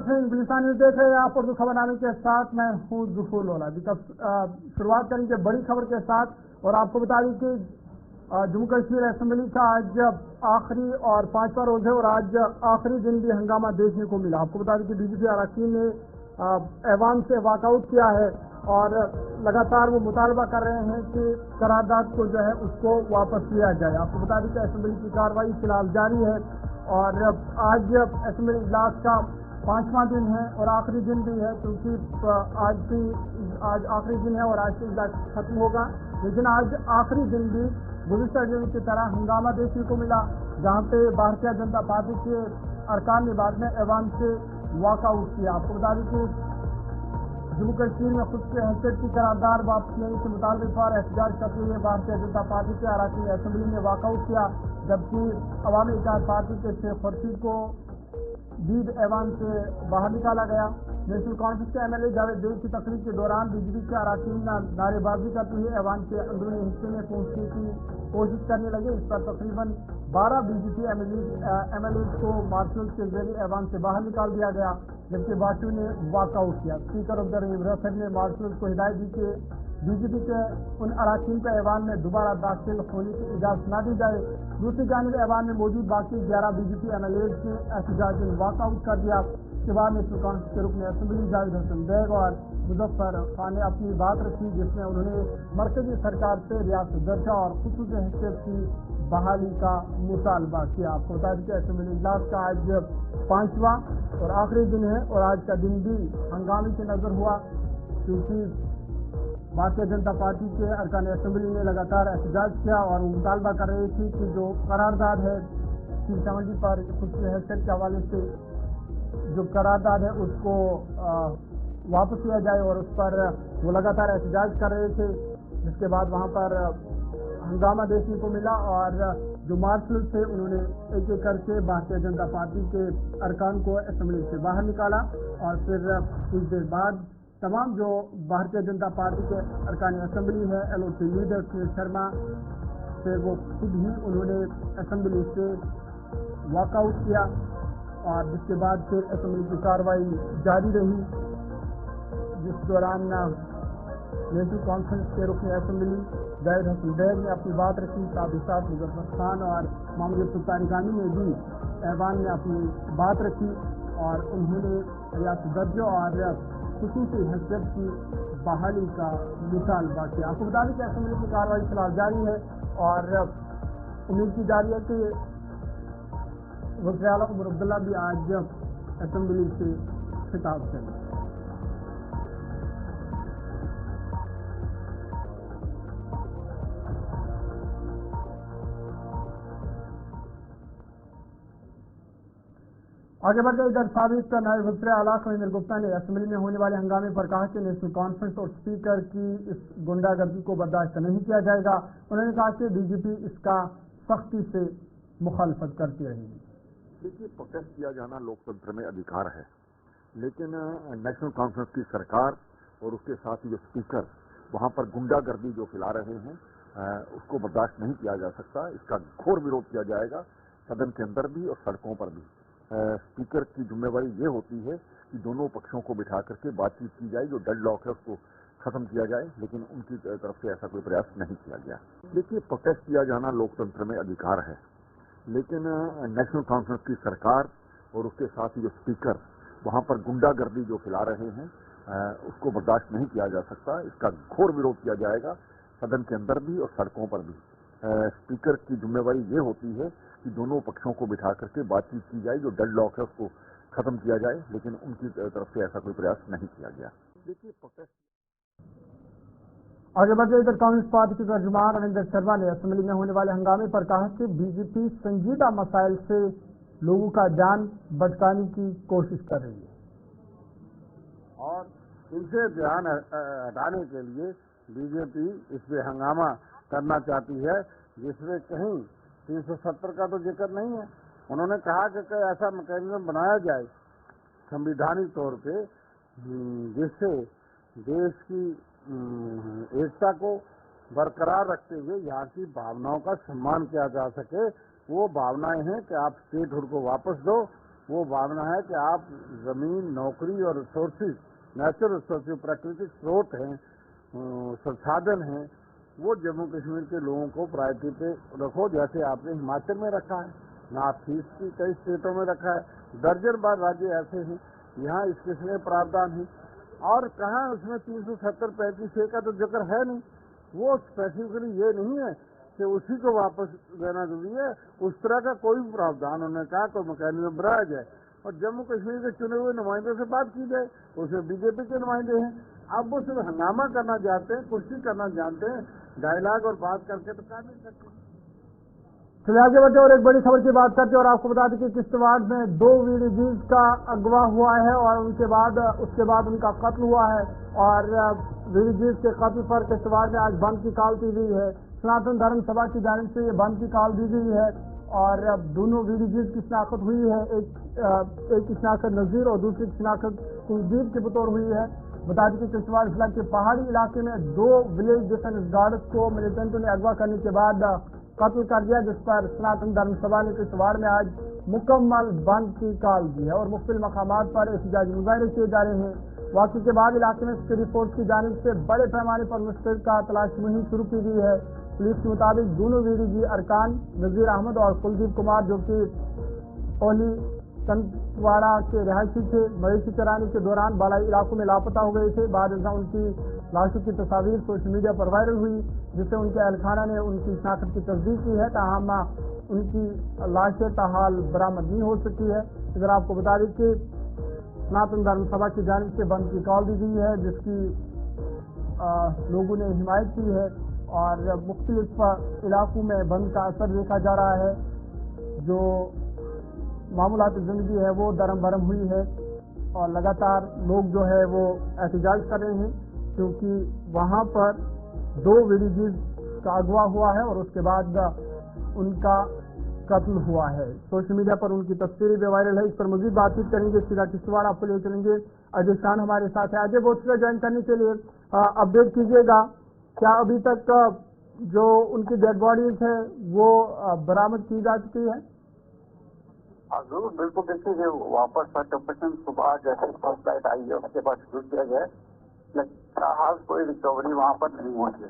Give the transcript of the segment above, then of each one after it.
नाज़रीन, गुलिस्तान न्यूज़ देख रहे हैं आप। उर्दू खबरनामे के साथ मैं हूँ ज़ुफुर लोला। शुरुआत करेंगे बड़ी खबर के साथ और आपको बता दें कि जम्मू कश्मीर असेंबली का आज आखिरी और 5वां रोज़ है और आज आखिरी दिन भी हंगामा देखने को मिला। आपको बता दें कि बीजेपी अरकान ने ऐवान से वॉकआउट किया है और लगातार वो मुतालबा कर रहे हैं कि करारदाद को जो है उसको वापस लिया जाए। आपको बता दें कि असेंबली की कार्रवाई फिलहाल जारी है और आज असेंबली इजलास का 5वां दिन है और आखिरी दिन भी है, क्योंकि आज आखिरी दिन है और आज से इजलास खत्म होगा। लेकिन आज आखिरी दिन भी गुज़िश्ता दिन की तरह हंगामा देखने को मिला, जहाँ पे भारतीय जनता पार्टी के अरकान ने बाद में ऐवान से वॉकआउट किया। आपको बता दें कि जम्मू कश्मीर में खुद के हैसियत की करारदाद वापस लेने के मुताबिक पर एहतजाज करते हुए भारतीय जनता पार्टी के अरकान असेंबली ने वॉकआउट किया, जबकि अवामी इत्तेहाद पार्टी के शेख खुर्शीद को बीड ऐवान से बाहर निकाला गया। नेशनल कॉन्फ्रेंस के एमएलए जावेद देव की तकरीर के दौरान बीजेपी के अरकान नारेबाजी करते हुए ऐवान के अंदरूनी हिस्से में पहुंचने की कोशिश करने लगे। इस पर तकरीबन 12 बीजेपी एमएलए को मार्शल के जरिए ऐवान से बाहर निकाल दिया गया, जबकि बाकियों ने वॉकआउट किया। स्पीकर ऑफ द रिवरसर ने मार्शल को हिदायत दी कि बीजेपी के उन अरकान को ऐवान में दोबारा दाखिल होने की इजाजत न दी जाए। दूसरी जानिब ऐवान में मौजूद बाकी 11 बीजेपी एमएलए ने एहतजाज में वॉकआउट कर दिया। इसके बाद नेशनल कॉन्फ्रेंस के रुकन असेंबली जावेद हसन बेग और मुजफ्फर खान ने अपनी बात रखी, जिसमें उन्होंने मरकजी सरकार से रियासत दर्जा और खुसूसी हैसियत की बहाली का मुतालबा किया। आपको बता दें कि असेंबली इजलास का आज 5वां और आखिरी दिन है और आज का दिन भी हंगामे से नजर हुआ, क्योंकि भारतीय जनता पार्टी के अरकान असेंबली ने लगातार एहतजाज किया और मुतालबा कर रहे थे कि जो करारदाद है 370 पर खुद हैसियत के हवाले से जो करारदाद है उसको वापस लिया जाए, और उस पर वो लगातार एहतजाज कर रहे थे। जिसके बाद वहाँ पर हंगामा देखने को मिला और जो मार्शल थे उन्होंने एक एक करके भारतीय जनता पार्टी के अरकान को असेंबली से बाहर निकाला और फिर कुछ देर बाद तमाम जो भारतीय जनता पार्टी के अरकान असेंबली है एलओसी लीडर सुनील शर्मा से वो खुद ही उन्होंने असेंबली से वॉकआउट किया और जिसके बाद फिर असेंबली की कार्रवाई जारी रही, जिस दौरान नेशनल कॉन्फ्रेंस के रुकन असेंबली जावेद हसन बेग ने अपनी बात रखी। साथ ही साथ मुजफ्फर खान और मोहम्मद सुल्तान गानी ने भी ऐवान में अपनी बात रखी और उन्होंने रियासत दर्जा और खुसूसी हैसियत की बहाली का मुतालबा किया। आपको बता दें कि असेंबली की कार्रवाई फिलहाल जारी है और उम्मीद की जा रही है कि वज़ीर आला उमर अब्दुल्ला भी आज असेंबली से खिताब करें। आगे बढ़ गए, इधर साबिक नायब वज़ीर आला खविंदर गुप्ता ने असेंबली में होने वाले हंगामे पर कहा कि नेशनल कॉन्फ्रेंस और स्पीकर की इस गुंडागर्दी को बर्दाश्त नहीं किया जाएगा। उन्होंने कहा कि बीजेपी इसका सख्ती से मुखालफत करती रहेगी। देखिए, प्रोटेस्ट किया जाना लोकतंत्र में अधिकार है, लेकिन नेशनल कॉन्फ्रेंस की सरकार और उसके साथ ही जो स्पीकर वहाँ पर गुंडागर्दी जो फैला रहे हैं उसको बर्दाश्त नहीं किया जा सकता। इसका घोर विरोध किया जाएगा, सदन के अंदर भी और सड़कों पर भी। स्पीकर की जिम्मेवारी ये होती है कि दोनों पक्षों को बिठा करके बातचीत की जाए, जो डेडलॉक है उसको खत्म किया जाए, लेकिन उनकी तरफ से ऐसा कोई प्रयास नहीं किया गया। देखिए, प्रोटेस्ट किया जाना लोकतंत्र में अधिकार है, लेकिन नेशनल कॉन्फ्रेंस की सरकार और उसके साथ ही जो स्पीकर वहाँ पर गुंडागर्दी जो फैला रहे हैं उसको बर्दाश्त नहीं किया जा सकता। इसका घोर विरोध किया जाएगा, सदन के अंदर भी और सड़कों पर भी। स्पीकर की जिम्मेवारी ये होती है कि दोनों पक्षों को बिठा करके बातचीत की जाए, जो डेडलॉक है उसको खत्म किया जाए, लेकिन उनकी तरफ से ऐसा कोई प्रयास नहीं किया गया। देखिए, प्रोटेस्ट आगे बढ़ गए, इधर कांग्रेस पार्टी के तर्जुमान रविंद्र शर्मा ने असेंबली में होने वाले हंगामे पर कहा कि बीजेपी संजीदा मसाइल से लोगों का जान भटकाने की कोशिश कर रही है और इनसे ध्यान हटाने के लिए बीजेपी इस पे हंगामा करना चाहती है, जिसमें कहीं 370 का तो जिक्र नहीं है। उन्होंने कहा कि ऐसा मैकेनिज्म बनाया जाए संविधानिक तौर पे जिससे देश की एकता को बरकरार रखते हुए यहाँ की भावनाओं का सम्मान किया जा सके। वो भावनाएं हैं कि आप स्टेटहुड को वापस दो वो भावना है कि आप जमीन, नौकरी और रिसोर्सेज, नेचुरल रिसोर्सेज, प्राकृतिक स्रोत हैं, संसाधन हैं, वो जम्मू कश्मीर के लोगों को प्रायोरिटी पे रखो, जैसे आपने हिमाचल में रखा है, नॉर्थ ईस्ट की कई स्टेटों में रखा है, दर्जन बार राज्य ऐसे हैं, यहाँ इस किस्म के प्रावधान हैं। और कहाँ उसमें 370-35A का तो जिक्र है नहीं, वो स्पेसिफिकली ये नहीं है कि उसी को वापस देना जरूरी है, उस तरह का कोई प्रावधान उन्होंने कहा कोई मैकेनिज्म बनाया जाए और जम्मू कश्मीर के चुने हुए नुमाइंदों से बात की जाए। उसमें बीजेपी के नुमाइंदे हैं, अब वो सिर्फ हंगामा करना चाहते हैं, कुर्सी करना जानते हैं, डायलॉग और बात करके तो काम नहीं करते। चलिए आगे बढ़ते और एक बड़ी खबर की बात करते हैं और आपको बता दें कि किश्तवाड़ में 2 वीडीजीज का अगवा हुआ है और उसके बाद उनका कत्ल हुआ है और वीडीजीज के कत्ल पर किश्तवाड़ में आज बंद की कॉल दी गई है। सनातन धर्म सभा की जानिब से ये बंद की कॉल दी गई है और दोनों वीडीजीज की शनाख्त हुई है। एक की शनाख्त नजीर और दूसरी की शनाख्त कुलदीप के बतौर हुई है। बता दें कि किश्तवाड़ जिला के पहाड़ी इलाके में 2 विलेज डिफेंस गार्ड्स को मिलिटेंटों ने अगवा करने के बाद कत्ल कर दिया, जिस पर सनातन धर्म सभा ने किश्तवाड़ में आज मुकम्मल बंद की कॉल दी है और मुख्तलिफ मकामात पर एहतजाजी मुजाहरे किए जा रहे हैं। वाक़े के बाद इलाके में सिक्योरिटी फोर्स की जानिब से बड़े पैमाने पर मुस्तकिल तलाश मुहिम शुरू की गई है। पुलिस के मुताबिक दोनों वीडीजी अरकान नजीर अहमद और कुलदीप कुमार, जो कि ओली तंतवाड़ा के रहायशी थे, मवेशी चराने के दौरान बालाई इलाकों में लापता हो गए थे। बाद में उनकी लाशों की तस्वीर सोशल मीडिया पर वायरल हुई, जिससे उनके अहलखाना ने उनकी शनाख्त की तस्दीक की है। ताहम उनकी लाशें ताहाल बरामद नहीं हो सकी है। अगर आपको बता दें कि सनातन धर्म सभा की जानिब से बंद की कॉल दी गई है, जिसकी लोगों ने हिमायत की है और मुख्तलिफ इलाकों में बंद का असर देखा जा रहा है। जो मामूलात ज़िंदगी है वो दरम भरम हुई है और लगातार लोग जो है वो एहतजाज कर रहे हैं, क्योंकि वहाँ पर 2 वीडीजीज का अगवा हुआ है और उसके बाद उनका कत्ल हुआ है। सोशल मीडिया पर उनकी तस्वीरें भी वायरल है। इस पर मजीद बातचीत करेंगे, सीधा किश्तवाड़ आपको ले चलेंगे। अजय शान हमारे साथ है। अजय, बहुत ज्वाइन करने के लिए अपडेट कीजिएगा, क्या अभी तक जो उनकी डेड बॉडीज है वो बरामद की जा चुकी है? जरूर, बिल्कुल। देखिए, वापस सर्च ऑपरेशन सुबह जैसे फर्स्ट लाइट आई है उसके बाद शुरू किया गया है, लेकिन हाल कोई रिकवरी वहाँ पर नहीं हुई है।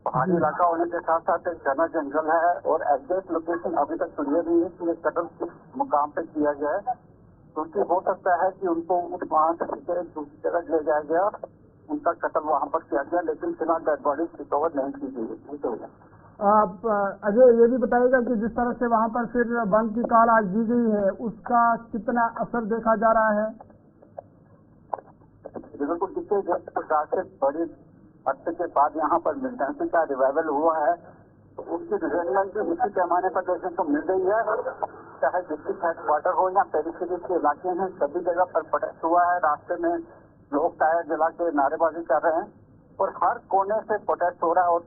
पहाड़ी इलाका होने के साथ साथ एक घना जंगल है और एग्जैक्ट लोकेशन अभी तक क्लियर नहीं है कि ये कत्ल किस मुकाम पे किया गया है, क्योंकि हो सकता है कि उनको वहाँ से दूसरी जगह ले जाया गया, उनका कत्ल वहाँ पर किया गया, लेकिन फिलहाल डेड बॉडी रिकवर नहीं की गई है। आप अजय ये भी बताइएगा कि जिस तरह से वहाँ पर फिर बंद की कॉल आज दी गई है, उसका कितना असर देखा जा रहा है? बिल्कुल, जिससे जिस प्रकार से बड़ी अर्थ के बाद यहाँ पर मिलिटेंसी का रिवाइवल हुआ है, तो उसकी रिजल्ट भी उसी पैमाने पर देखने को मिल रही है। चाहे डिस्ट्रिक्ट हेडक्वार्टर हो या पेरिफेरी के इलाके हैं, सभी जगह पर प्रोटेस्ट हुआ है। रास्ते में लोग टायर जला के नारेबाजी कर रहे हैं और हर कोने से प्रोटेस्ट हो रहा है और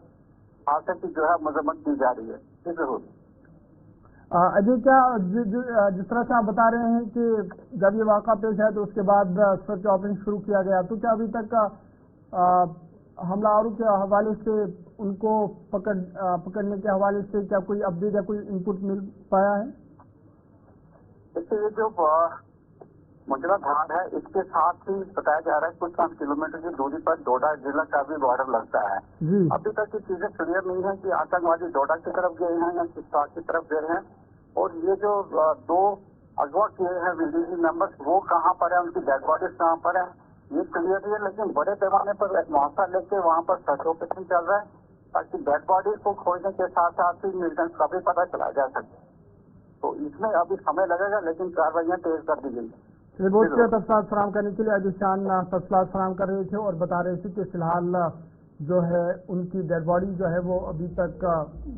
हादसे की जो है मजम्मत की जा रही है। जरूर अजय, क्या जिस तरह से आप बता रहे हैं कि जब ये वाक़ा पेश है तो उसके बाद सर्च ऑपरेशन शुरू किया गया, तो क्या अभी तक हमलावरों के हवाले से उनको पकड़ने के हवाले से क्या कोई अपडेट या कोई इनपुट मिल पाया है? इससे ये जो मुजरा धार है, इसके साथ ही बताया जा रहा है कुछ 5 किलोमीटर की दूरी पर डोडा जिला का भी बॉर्डर लगता है। अभी तक ये चीजें क्लियर नहीं है कि आतंकवादी डोडा की तरफ गए हैं या किश्तवाड़ की तरफ गए हैं, और ये जो 2 अगवा किए हैं वीडीजी मेंबर्स, वो कहाँ पर है, उनकी डेड बॉडीज कहाँ पर है, ये क्लियर नहीं है। लेकिन बड़े पैमाने पर एक मौका लेके वहाँ पर सर्च ऑपरेशन चल रहा है, ताकि डेड बॉडीज को खोजने के साथ साथ ही मिलिटेंट्स का भी पता चला जा सके। तो इसमें अभी समय लगेगा, लेकिन कार्रवाइयाँ तेज कर दी गई। बहुत से तफसीलात फराहम करने के लिए अजय शान तफसीलात फराहम कर रहे थे और बता रहे थे कि फिलहाल जो है उनकी डेड बॉडी जो है वो अभी तक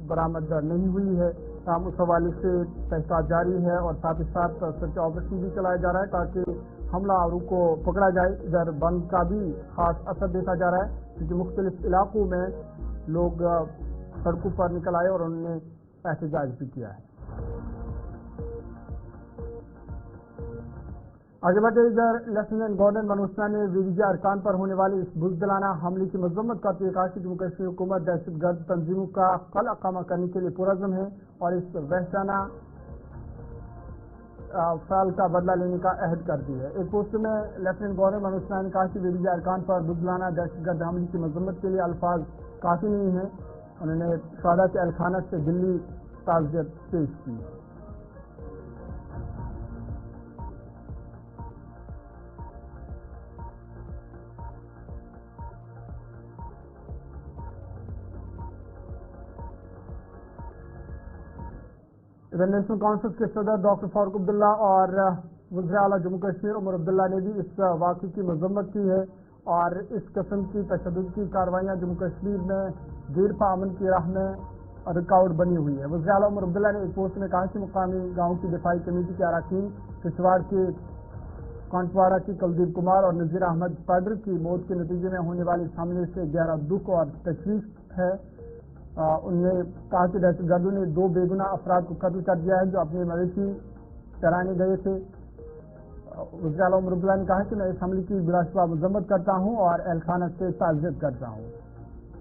बरामद नहीं हुई है। काम उस हवाले से तहकीकात जारी है और साथ ही साथ सर्च ऑपरेशन भी चलाया जा रहा है ताकि हमलावरों को पकड़ा जाए। इधर बंद का भी खास असर देखा जा रहा है, क्योंकि मुख्तलिफ इलाकों में लोग सड़कों पर निकल आए और उन्होंने एहतजाज भी किया है। आगे बढ़ते इधर लेफ्टिनेंट गवर्नर मनोज सिन्हा ने वीडीजी अरकान पर होने वाले इस बुज़दिलाना हमले की मजम्मत करते हुए कहा कि जम्मू कश्मीर हुकूमत दहशतगर्द तंजीमों का कल अकामा करने के लिए पुरज़्म है और इस वहशाना फैल का बदला लेने का अहद करती है। एक पोस्ट में लेफ्टिनेंट गवर्नर मनोज सिन्हा ने कहा कि बीडीजे अरकान पर बुज़दिलाना दहशतगर्द हमले की मजम्मत के लिए अल्फाज काफ़ी नहीं है। उन्होंने शहदा के अलखानत से दिल्ली ताज़ियत पेश की। इधर नेशनल कॉन्फ्रेंस के सदर डॉक्टर फारूक अब्दुल्ला और वज़ीर आला जम्मू कश्मीर उमर अब्दुल्ला ने भी इस वाक़े की मजम्मत की है और इस किस्म की तशद्दुद की कार्रवाइयाँ जम्मू कश्मीर में देर पा अमन की राह में रुकावट बनी हुई है। वज़ीर आला उमर अब्दुल्ला ने एक पोस्ट में कहा कि मुकामी गाँव की दिफाई कमेटी के अरकान किश्तवाड़ के कांटवाड़ा की कुलदीप कुमार और नज़ीर अहमद पाडर की मौत के नतीजे में होने वाले इस हमले से गहरा दुख और तशवीश है। उन्होंने कहा कि दहशतगर्दों ने 2 बेगुनाह अफराद को कत्ल कर दिया है जो अपने मवेशी चराने गए थे। वज़ीर आला उमर अब्दुल्ला ने कहा कि मैं इस हमले की बिलाशुबा मजम्मत करता हूँ और एलखानत से ताज़ियत करता हूँ।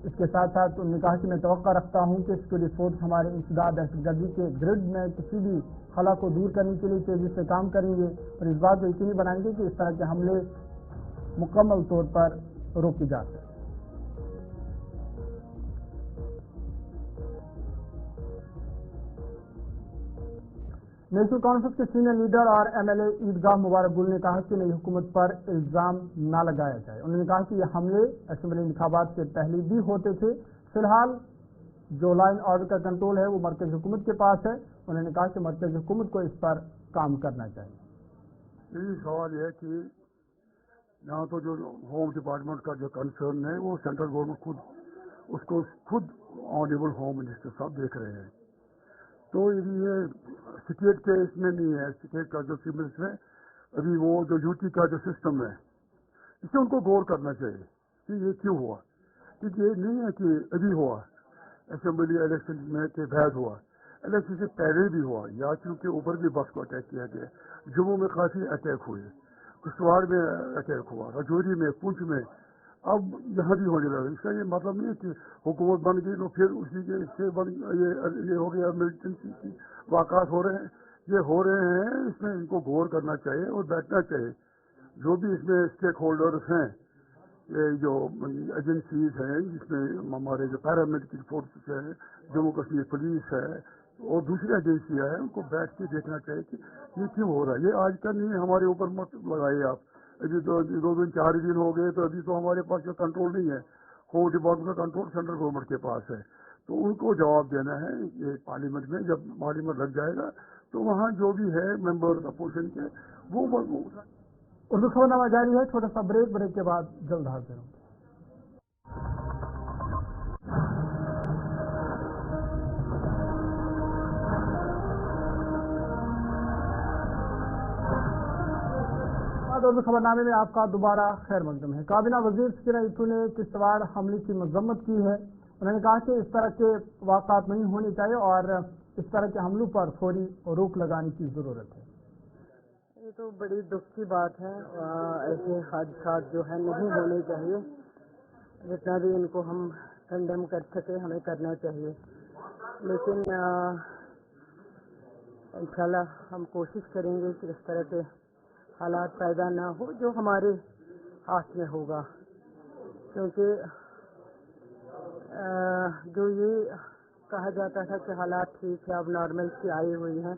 इसके साथ साथ उन्होंने कहा कि मैं तवक्का रखता हूँ कि सिक्योरिटी फोर्स हमारे इंसदाद दहशतगर्दी के ग्रिड में किसी भी खला को दूर करने के लिए तेजी से काम करेंगे और इस बात को यकीनी बनाएंगे कि इस तरह के हमले मुकम्मल तौर पर रोके जा सकें। नेशनल कॉन्फ्रेंस के सीनियर लीडर और एमएलए ईदगाह मुबारक गुल ने कहा कि नई हुकूमत पर इल्ज़ाम न लगाया जाए। उन्होंने कहा कि ये हमले असेंबली इंतखाबात से पहले भी होते थे। फिलहाल जो लाइन ऑर्डर का कंट्रोल है वो मरकज़ी हुकूमत के पास है। उन्होंने कहा कि मरकज़ी हुकूमत को इस पर काम करना चाहिए। यही सवाल है कि यहाँ तो जो होम डिपार्टमेंट का जो कंसर्न है वो सेंट्रल गवर्नमेंट उसको खुद ऑनरेबल होम मिनिस्टर साहब देख रहे हैं। तो ये स्टेट के इसमें नहीं है, स्टेट का जो चीफ मिनिस्टर है अभी वो जो यूटी का जो सिस्टम है इसे उनको गौर करना चाहिए कि ये क्यों हुआ। क्योंकि ये नहीं है कि अभी हुआ असेंबली इलेक्शन में के बाद हुआ, इलेक्शन से पहले भी हुआ। यात्रियों के ऊपर भी बस को अटैक किया गया, जम्मू में काफी अटैक हुए, किश्तवाड़ में अटैक हुआ, राजौरी में, पुंछ में, अब यहाँ भी होने लगा। इसका ये मतलब नहीं है कि हुकूमत बन गई तो फिर उसी के इससे ये हो गया मिलिटेंसी की वाक़ात हो रहे हैं, ये हो रहे हैं। इसमें इनको गौर करना चाहिए और बैठना चाहिए। जो भी इसमें स्टेक होल्डर्स हैं, ये जो एजेंसीज हैं जिसमें हमारे जो पैरामिलिट्री फोर्सेस है, जम्मू कश्मीर पुलिस है और दूसरी एजेंसियाँ हैं, उनको बैठ के देखना चाहिए कि ये क्यों हो रहा है। ये आज का नहीं है, हमारे ऊपर मत लगाइए आप। अभी तो 2 दिन 4 दिन हो गए तो अभी तो हमारे पास जो कंट्रोल नहीं है, होम डिपार्टमेंट का कंट्रोल सेंट्रल गवर्नमेंट के पास है। तो उनको जवाब देना है ये पार्लियामेंट में। जब पार्लियामेंट लग जाएगा तो वहाँ जो भी है मेंबर अपोजिशन के वो उर्दू खबरनामा जारी है। छोटा सा ब्रेक के बाद जल्द हाजिर होंगे। उर्दू खबरनामे में आपका दोबारा खैर मकदम है। काबीना वजीर सकीना इटू ने किश्तवाड़ हमले की मजम्मत की है। उन्होंने कहा कि इस तरह के वाक़ात नहीं होने चाहिए और इस तरह के हमलों पर फौरी रोक लगाने की जरूरत है। ये तो बड़ी दुख की बात है। ऐसे हादसात जो है नहीं होने चाहिए। जितना भी इनको हम कंडेम कर सके हमें करना चाहिए, लेकिन इंशाल्लाह हम कोशिश करेंगे कि इस तरह के हालात पैदा ना हो जो हमारे हाथ में होगा। क्योंकि जो ये कहा जाता था कि हालात ठीक है, अब नॉर्मल सी आई हुई हैं,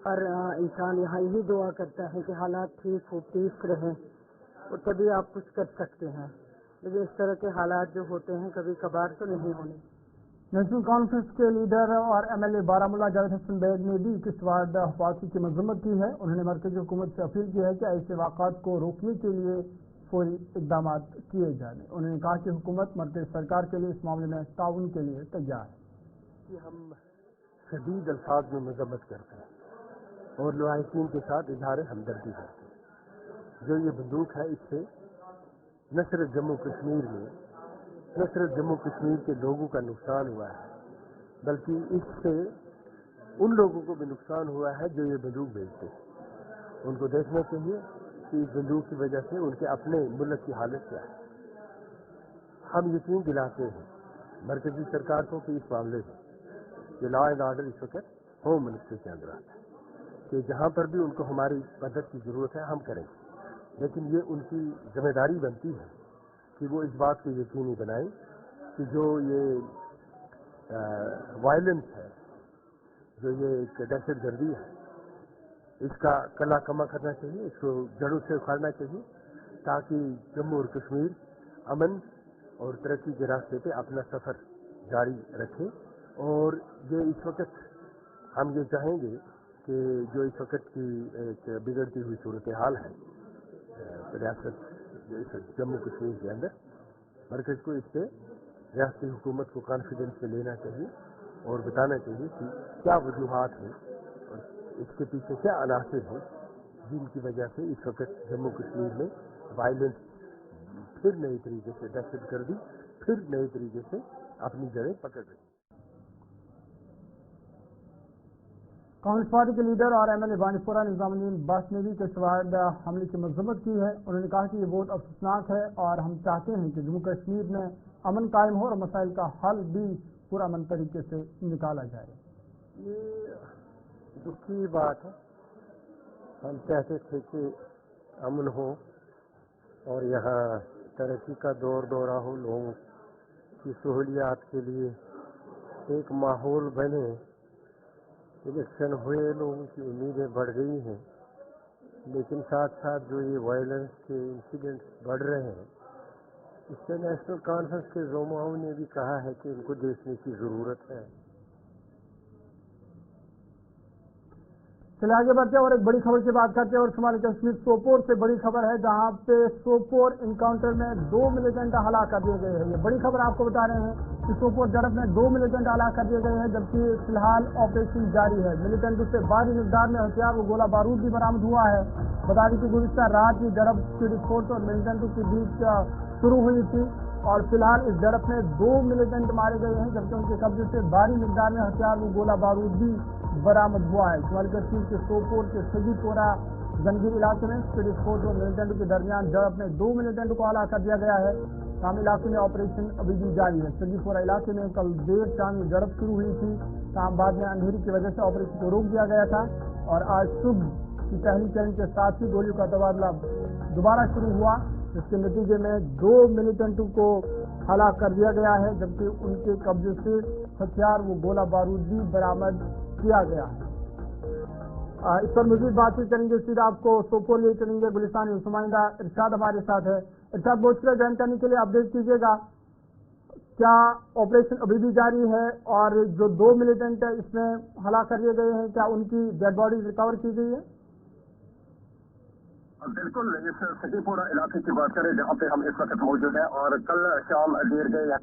हर इंसान यहाँ यही दुआ करता है कि हालात ठीक हो, पीस रहें, और तभी आप कुछ कर सकते हैं। लेकिन इस तरह के हालात जो होते हैं कभी कभार तो नहीं होने। नेशनल कॉन्फ्रेंस के लीडर और एमएलए बारामूला जावेद हसन बैग ने भी किश्तवाड़ वाक़े की मजम्मत की है। उन्होंने मरकज़ी हुकूमत से अपील की है कि ऐसे वाक़ात को रोकने के लिए फौरी इक़दाम किए जाएं। उन्होंने कहा कि हुकूमत मरकज़ी सरकार के लिए इस मामले में ताउन के लिए तैयार है। कि हम शदीद अल्फाज में मजम्मत करते हैं और लवाहिकीन के साथ इजहार हमदर्दी करते हैं। जो ये बंदूक है इससे न सिर्फ जम्मू कश्मीर में, न सिर्फ जम्मू कश्मीर के लोगों का नुकसान हुआ है, बल्कि इससे उन लोगों को भी नुकसान हुआ है जो ये बंदूक बेचते हैं। उनको देखना चाहिए कि इस बंदूक की वजह से उनके अपने मुल्क की हालत क्या है। हम यकीन दिलाते हैं मरकजी सरकार को कि इस मामले में ये लॉ एंड ऑर्डर इस वक्त होम मिनिस्ट्री के अंदर आता है। کہ جہاں پر بھی ان کو ہماری مدد کی ضرورت ہے ہم کریں گے، لیکن یہ ان کی ذمہ داری بنتی ہے کہ وہ اس بات کو یقینی بنائیں کہ جو یہ وائلنس ہے، جو یہ ایک دہشت گردی ہے، اس کا کلا کما کرنا چاہیے، اس کو جڑوں سے اکھاڑنا چاہیے، تاکہ جموں اور کشمیر امن اور ترقی کے راستے پہ اپنا سفر جاری رکھے۔ اور یہ اس وقت ہم یہ چاہیں گے کہ جو اس وقت کی ایک بگڑتی ہوئی صورتحال ہے ریاست جموں کشمیر کے اندر، مرکز کو اس پہ ریاستی حکومت کو کانفیڈنس سے لینا چاہیے اور بتانا چاہیے کہ کیا وجوہات ہیں اور اس کے پیچھے کیا عناصر ہیں جن کی وجہ سے اس وقت جموں کشمیر میں وائلنس پھر نئی طریقے سے، دہشت گردی پھر نئے طریقے سے اپنی جڑیں پکڑ رہی ہے۔ کانگریس پارٹی کے لیڈر اور ایم ایل اے بانڈی پورہ نظام الدین بخش نے بھی کشتواڑ حملے کی مذمت کی ہے۔ انہوں نے کہا کہ یہ بہت افسوسناک ہے اور ہم چاہتے ہیں کہ جموں کشمیر میں امن قائم ہو اور مسائل کا حل بھی پرامن طریقے سے نکالا جائے۔ یہ دکھ کی بات ہے، ہم چاہتے تھے کہ امن ہو اور یہاں ترقی کا دورہ ہو، لوگوں کی سہولیات کے لیے ایک ماحول بنے۔ الیکشن ہوئے، لوگوں کی امیدیں بڑھ گئی ہیں، لیکن ساتھ ساتھ جو یہ وائلنس کے انسیڈنٹس بڑھ رہے ہیں، اس سے نیشنل کانفرنس کے زعماؤں نے بھی کہا ہے کہ ان کو دیکھنے کی ضرورت ہے۔ چلے آگے بڑھتے ہیں اور ایک بڑی خبر کی بات کرتے ہیں اور شمالی کشمیر سوپور سے بڑی خبر ہے، جہاں پہ سوپور انکاؤنٹر میں 2 ملیٹنٹ ہلاک کر دیے گئے ہیں۔ یہ بڑی خبر آپ کو بتا رہے ہیں کہ سوپور جھڑپ میں 2 ملیٹنٹ ہلاک کر دیے گئے ہیں، جبکہ فی الحال آپریشن جاری ہے۔ ملیٹنٹوں سے بھاری مقدار میں ہتھیار و گولہ بارود بھی برآمد ہوا ہے۔ بتا دیں کہ گزشتہ رات کی جھڑپ سیکورٹی فورس اور ملیٹنٹوں کے بیچ شروع ہوئی تھی اور فی الحال اس جھڑپ میں 2 ملیٹنٹ مارے گئے ہیں، جبکہ ان کے قبضے سے بھاری مقدار میں ہتھیار و گولہ بارود بھی برآمد ہوا ہے۔ شمالی کشمیر کے سوپور کے سجی پورہ زنجیر علاقے میں سیکورٹی فورس اور ملیٹنٹوں کے درمیان جھڑپ میں 2 ملیٹنٹوں کو ہلاک کر دیا گیا ہے۔ شام علاقے میں آپریشن ابھی بھی جاری ہے۔ سجی پورہ علاقے میں کل دیر شام یہ جھڑپ شروع ہوئی تھی، شام بعد میں اندھیری کی وجہ سے آپریشن کو روک دیا گیا تھا اور آج صبح کی پہلی چرن کے ساتھ ہی گولیوں کا تبادلہ دوبارہ شروع ہوا، جس کے نتیجے میں 2 ملیٹنٹوں کو ہلاک کر دیا گیا ہے، جبکہ ان کے قبضے سے ہتھیار و گولہ بارود بھی برآمد کیا گیا ہے۔ اس پر مزید بات چیت کریں گے، سیدھا آپ کو سوپور لے چلیں گے۔ گلستان نمائندہ ارشاد ہمارے ساتھ ہے۔ ارشاد، بوچھے جوائن کرنے کے لیے اپڈیٹ کیجیے گا، کیا آپریشن ابھی بھی جاری ہے اور جو 2 ملیٹنٹ اس میں ہلاک کر دیے گئے ہیں، کیا ان کی ڈیڈ باڈیز ریکور کی گئی ہے؟ بالکل، اس سجی پورہ علاقے کی بات کریں جہاں پہ ہم اس وقت موجود ہیں، اور کل شام دیر گئے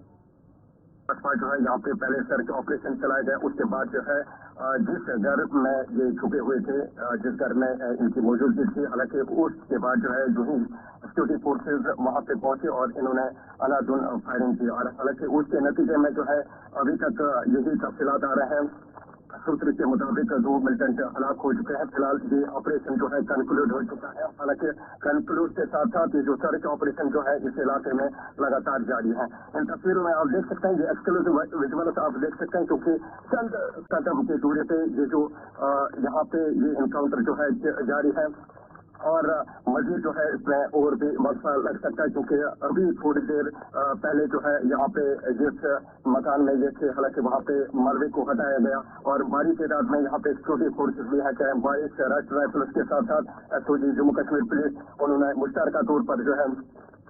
جو ہے یہاں پہ پہلے سرچ آپریشن چلائے گئے، اس کے بعد جو ہے جس گھر میں یہ چھپے ہوئے تھے، جس گھر میں ان کی موجودگی تھی، حالانکہ اس کے بعد جو ہے جو ہی سیکورٹی فورسز وہاں پہ پہنچے اور انہوں نے انادھن فائرنگ کی، اور حالانکہ اس کے نتیجے میں جو ہے ابھی تک یہی تفصیلات آ رہے ہیں۔ سوتر کے مطابق 2 ملیٹنٹ ہلاک ہو چکے ہیں۔ فی الحال یہ آپریشن جو ہے کنکلوڈ ہو چکا ہے، حالانکہ کنکلوڈ کے ساتھ ساتھ یہ جو سرچ آپریشن جو ہے اس علاقے میں لگاتار جاری ہے۔ ان تصویروں میں آپ دیکھ سکتے ہیں، یہ ایکسکلوسیو ویژولز آپ دیکھ سکتے ہیں، کیونکہ چند قدم کے دوری پہ یہ جو یہاں پہ یہ انکاؤنٹر جو ہے جاری ہے، اور مزید جو ہے اس میں اور بھی وقفہ لگ سکتا ہے، کیونکہ ابھی تھوڑی دیر پہلے جو ہے یہاں پہ جس مکان میں یہ تھے، حالانکہ وہاں پہ ملبے کو ہٹایا گیا اور بڑی تعداد میں یہاں پہ سیکورٹی فورسز بھی ہے، چاہے 22 راشٹریہ رائفلز کے ساتھ ساتھ ایس او جی جموں کشمیر پولیس، انہوں نے مشترکہ طور پر جو ہے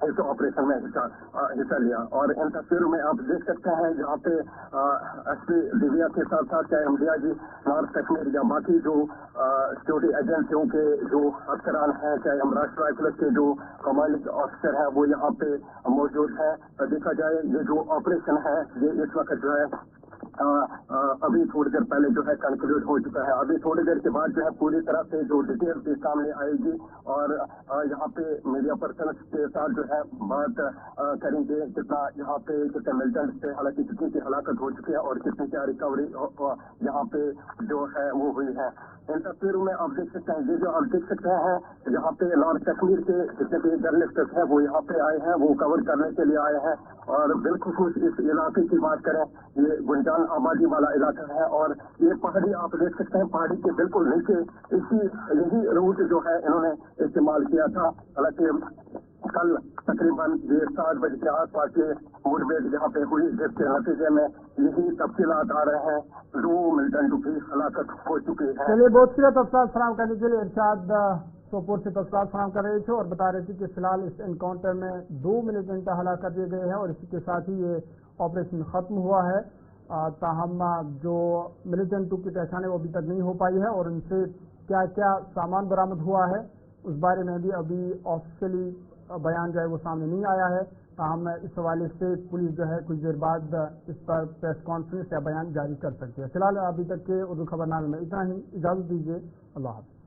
اس آپریشن میں حصہ لیا۔ اور ان تصویروں میں آپ دیکھ سکتے ہیں جہاں پہ ایس پی ڈیویا کے ساتھ ساتھ چاہے ہم D I G North Kashmir یا باقی جو سیکورٹی ایجنسیوں کے جو افسران ہیں، چاہے ہم راشٹریہ رائفلز کے جو کمانڈنگ آفیسر ہیں، وہ یہاں پہ موجود ہیں۔ دیکھا جائے یہ جو آپریشن ہے یہ اس وقت جو ہے ابھی تھوڑی دیر پہلے جو ہے کنکلوڈ ہو چکا ہے۔ ابھی تھوڑی دیر کے بعد جو ہے پوری طرح سے جو ڈیٹیل بھی سامنے آئے گی اور یہاں پہ میڈیا پرسنس کے ساتھ جو ہے بات کریں گے، کتنا یہاں پہ کتنے ملیٹنٹ تھے، حالانکہ کتنی کی ہلاکت ہو چکی ہے اور کتنی کیا ریکوری یہاں پہ جو ہے وہ ہوئی ہے۔ ان تصویروں میں آپ دیکھ سکتے ہیں، یہ جو آپ دیکھ سکتے ہیں یہاں پہ نارتھ کشمیر کے جتنے بھی جرنلسٹ ہیں وہ یہاں پہ آئے ہیں، وہ کور کرنے کے لیے آئے ہیں، اور بالخصوص اس علاقے کی بات کریں، یہ گنجان आबादी वाला इलाका है और ये पहाड़ी आप देख सकते हैं, पहाड़ी के बिल्कुल नीचे यही रूट जो है इन्होंने इस्तेमाल किया था। हालांकि कल तकरीबन 7 बजे के आसपास के मुठभेड़ जहाँ पे हुई, जिसके नतीजे में यही तफसीलात आ रहे हैं, 2 मिलिटेंट की हलाकत हो चुकी है। चलिए, बहुत सी तफसीलात फराहम करने के लिए इरशाद सोपोर से तफसीलात फराहम कर रहे थे और बता रहे थे कि फिलहाल इस एनकाउंटर में 2 मिलिटेंट हलाक कर दिए गए हैं और इसी के साथ ही ये ऑपरेशन खत्म हुआ है। ताहम जो मिलिटेंट की पहचान है वो अभी तक नहीं हो पाई है और उनसे क्या क्या सामान बरामद हुआ है उस बारे में भी अभी ऑफिशियली बयान जो है वो सामने नहीं आया है। ताहम इस हवाले से पुलिस जो है कुछ देर बाद इस पर प्रेस कॉन्फ्रेंस या बयान जारी कर सकती है। फिलहाल अभी तक के उर्दू खबरनामे में इतना ही। इजाज़त दीजिए, अल्लाह हाफ़िज़।